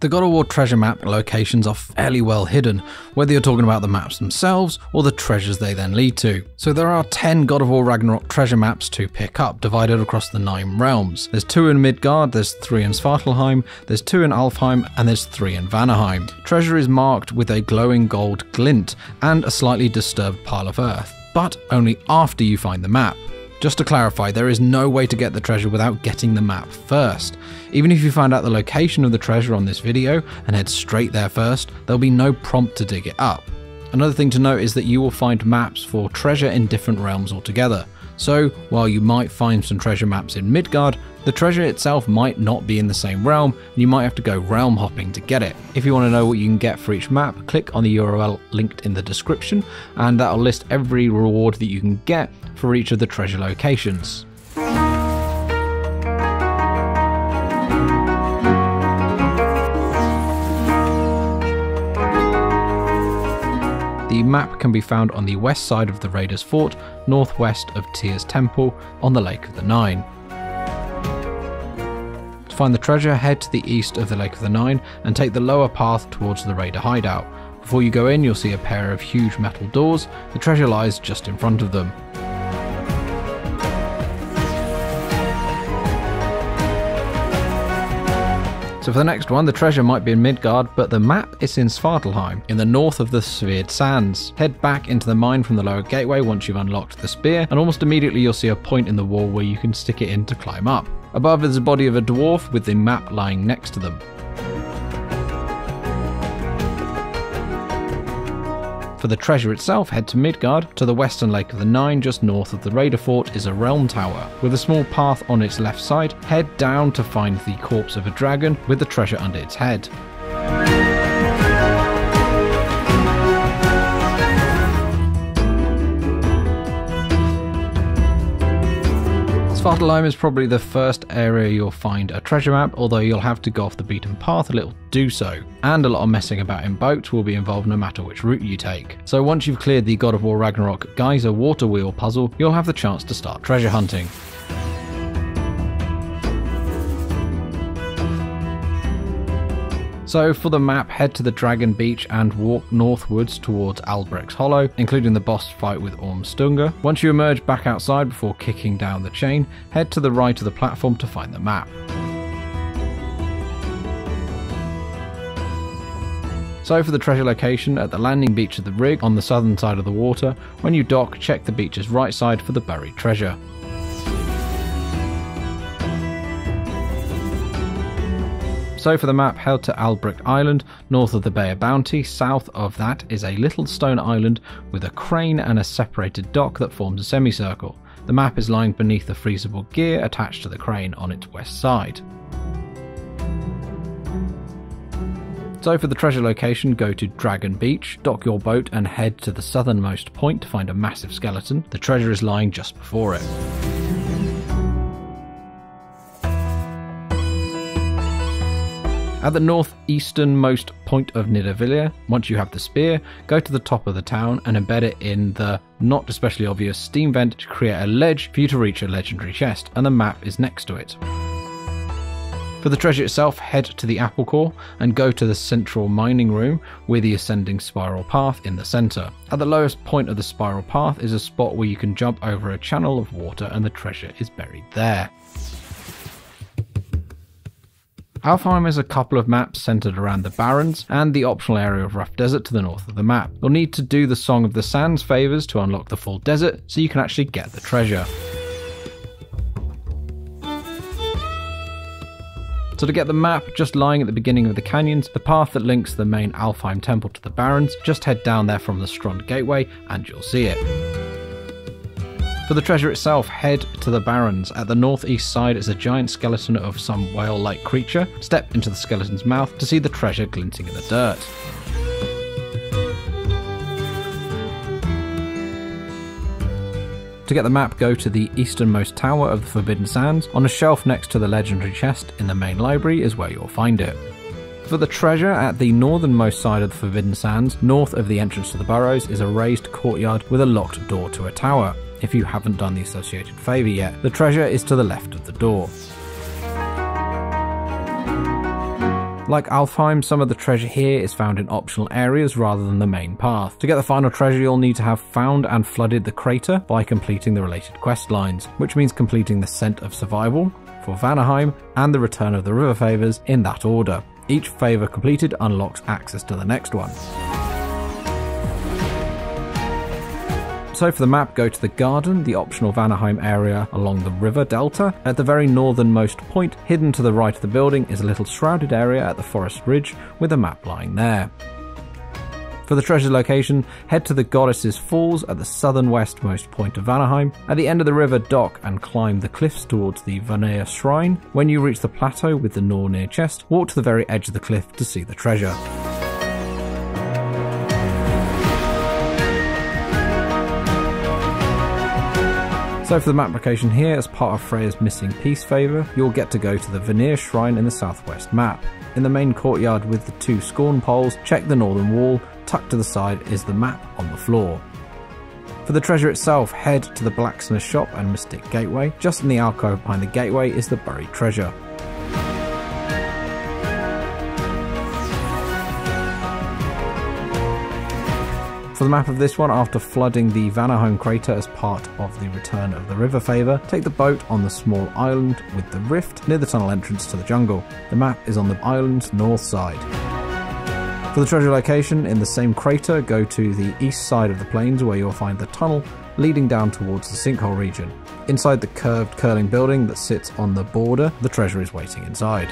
The God of War treasure map locations are fairly well hidden, whether you're talking about the maps themselves or the treasures they then lead to. So there are 10 God of War Ragnarok treasure maps to pick up, divided across the 9 realms. There's 2 in Midgard, there's 3 in Svartalheim, there's 2 in Alfheim, and there's 3 in Vanaheim. Treasure is marked with a glowing gold glint and a slightly disturbed pile of earth, but only after you find the map. Just to clarify, there is no way to get the treasure without getting the map first. Even if you find out the location of the treasure on this video and head straight there first, there'll be no prompt to dig it up. Another thing to note is that you will find maps for treasure in different realms altogether. So, while you might find some treasure maps in Midgard, the treasure itself might not be in the same realm, and you might have to go realm hopping to get it. If you want to know what you can get for each map, click on the URL linked in the description, and that'll list every reward that you can get for each of the treasure locations. The map can be found on the west side of the Raiders' Fort, northwest of Tyr's Temple, on the Lake of the Nine. To find the treasure, head to the east of the Lake of the Nine and take the lower path towards the Raider hideout. Before you go in, you'll see a pair of huge metal doors. The treasure lies just in front of them. So for the next one, the treasure might be in Midgard, but the map is in Svartalheim, in the north of the Severed Sands. Head back into the mine from the lower gateway once you've unlocked the spear, and almost immediately you'll see a point in the wall where you can stick it in to climb up. Above is the body of a dwarf with the map lying next to them. For the treasure itself, head to Midgard. To the western Lake of the Nine, just north of the Raider Fort, is a realm tower. With a small path on its left side, head down to find the corpse of a dragon with the treasure under its head. Svartalheim is probably the first area you'll find a treasure map, although you'll have to go off the beaten path a little to do so, and a lot of messing about in boats will be involved no matter which route you take. So once you've cleared the God of War Ragnarok Geyser water wheel puzzle, you'll have the chance to start treasure hunting. So for the map, head to the Dragon Beach and walk northwards towards Albrecht's Hollow, including the boss fight with Ormstunga. Once you emerge back outside before kicking down the chain, head to the right of the platform to find the map. So for the treasure location, at the landing beach of the rig on the southern side of the water, when you dock, check the beach's right side for the buried treasure. So for the map, head to Albrecht Island, north of the Bay of Bounty. South of that is a little stone island with a crane and a separated dock that forms a semicircle. The map is lying beneath the freezable gear attached to the crane on its west side. So for the treasure location, go to Dragon Beach, dock your boat and head to the southernmost point to find a massive skeleton. The treasure is lying just before it. At the northeasternmost point of Nidavellir, once you have the spear, go to the top of the town and embed it in the not especially obvious steam vent to create a ledge for you to reach a legendary chest, and the map is next to it. For the treasure itself, head to the Apple Core and go to the central mining room with the ascending spiral path in the centre. At the lowest point of the spiral path is a spot where you can jump over a channel of water and the treasure is buried there. Alfheim has a couple of maps centered around the Barrens and the optional area of Rough Desert to the north of the map. You'll need to do the Song of the Sands favors to unlock the full desert so you can actually get the treasure. So to get the map, just lying at the beginning of the canyons, the path that links the main Alfheim temple to the Barrens, just head down there from the Strond Gateway and you'll see it. For the treasure itself, head to the Barrens. At the northeast side is a giant skeleton of some whale-like creature. Step into the skeleton's mouth to see the treasure glinting in the dirt. To get the map, go to the easternmost tower of the Forbidden Sands. On a shelf next to the legendary chest in the main library is where you'll find it. For the treasure, at the northernmost side of the Forbidden Sands, north of the entrance to the burrows, is a raised courtyard with a locked door to a tower. If you haven't done the associated favour yet, the treasure is to the left of the door. Like Alfheim, some of the treasure here is found in optional areas rather than the main path. To get the final treasure, you'll need to have found and flooded the crater by completing the related quest lines, which means completing the Scent of Survival for Vanaheim and the Return of the River Favors in that order. Each favor completed unlocks access to the next one. So for the map, go to the garden, the optional Vanaheim area along the river delta. At the very northernmost point, hidden to the right of the building, is a little shrouded area at the forest ridge with a map lying there. For the treasure location, head to the Goddess's Falls at the southern westmost point of Vanaheim. At the end of the river, dock and climb the cliffs towards the Vanea Shrine. When you reach the plateau with the Nornir chest, walk to the very edge of the cliff to see the treasure. So for the map location here, as part of Freya's missing piece favour, you'll get to go to the Vanir Shrine in the southwest map. In the main courtyard with the 2 scorn poles, check the northern wall. Tucked to the side is the map on the floor. For the treasure itself, head to the blacksmith shop and Mystic Gateway. Just in the alcove behind the gateway is the buried treasure. For the map of this one, after flooding the Vanaheim crater as part of the Return of the River Favor, take the boat on the small island with the rift near the tunnel entrance to the jungle. The map is on the island's north side. For the treasure location, in the same crater, go to the east side of the plains where you'll find the tunnel leading down towards the sinkhole region. Inside the curved curling building that sits on the border, the treasure is waiting inside.